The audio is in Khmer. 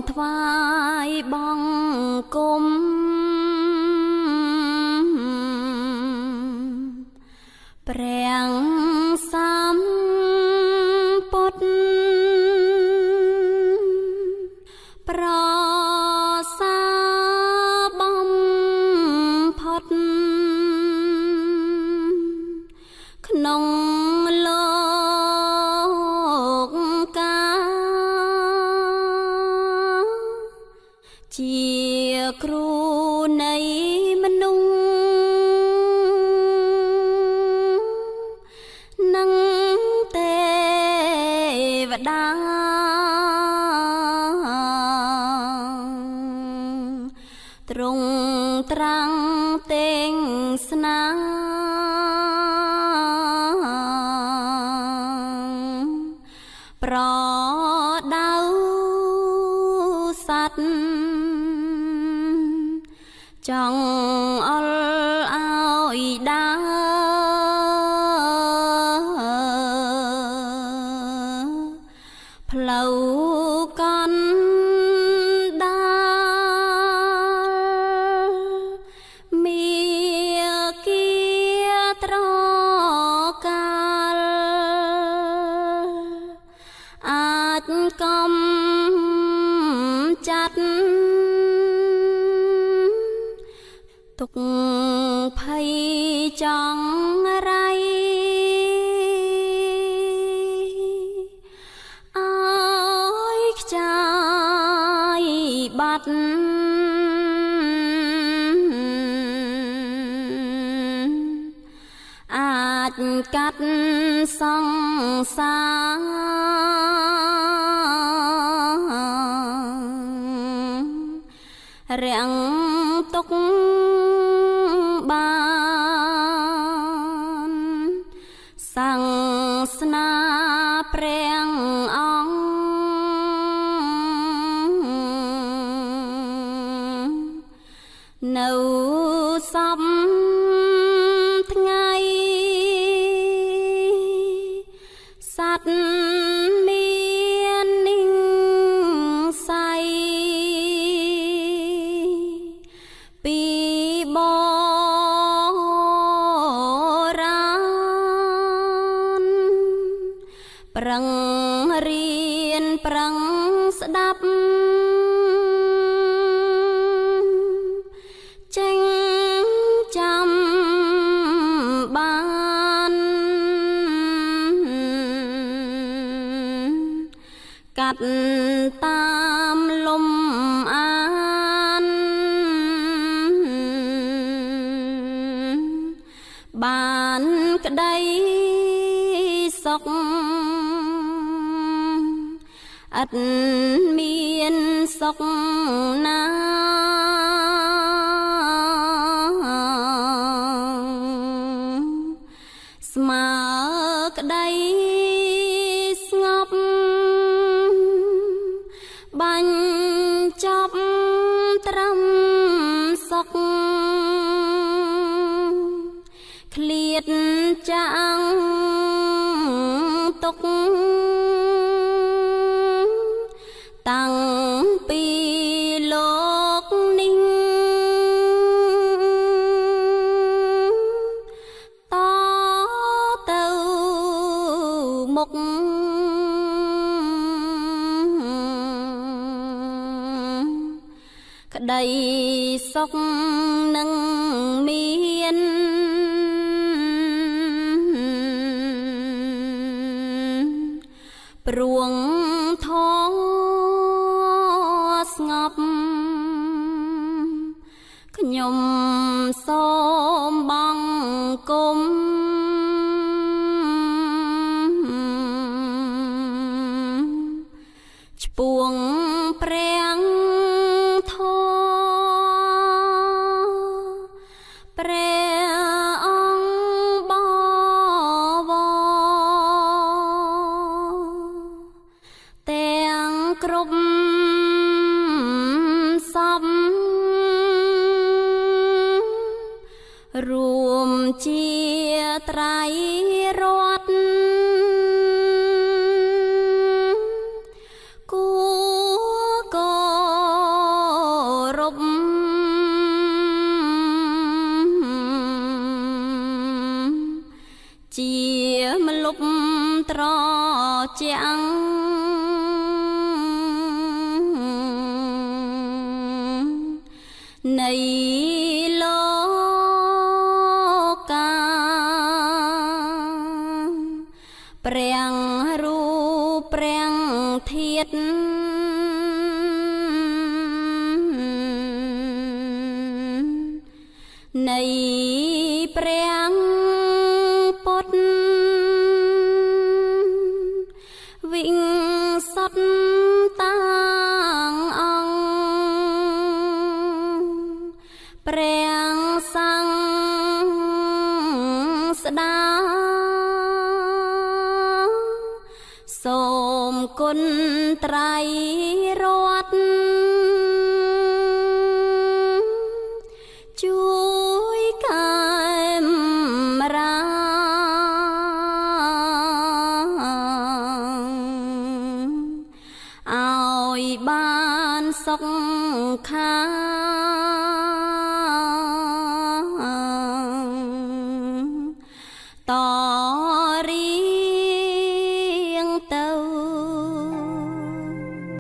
ថ្វាយបង្គំព្រះសម្ពុទ្ធប្រសាបំផុតក្នុងលោកកាជាគ្រូនៃមនុស្សនិងទេវតាទ្រង់ត្រាំងទាំងស្នាប្រដៅសត្វចង់អល់ឲ្យដើរផ្លូវកណ្ដាលមាគៀត្រកាលអាចកំចាត់ទុកភ័យចង់រៃអើយខ្ចាយបាត់អាចកាត់សង្សាររាំងទុកបានសាសនាព្រះអង្គនៅសពថ្ងៃសត្វមាននិស័យពីបរាណប្រឹងរៀនប្រឹងស្ដាប់ចេញចាំបានកាត់តាមលំអានបានក្តីសុខឥតមានសុខណាស្មើក្តីស្ងប់បាញ់ចប់ត្រឹមសុខឃ្លាតចាំងទុកតាំងពីលោកនេះតទៅមុខក្តីសុខនឹងមានព្រួងធម៌ស្ងប់ខ្ញុំសូមបង្គំឆ្ពួងព្រះធម៌ព្រះអង្គបវរទាំងគ្រប់សពរួមជាត្រៃរតន៍គួរក ចាំងនៃលោកកាព្រះរូបព្រះធាតុនៃព្រះពុទ្ធវិងសតតាងអង្គព្រះសង្ឃស្ដាសូមគុណត្រៃរតន៍ជួយកែមរាឲ្យបានសុខាត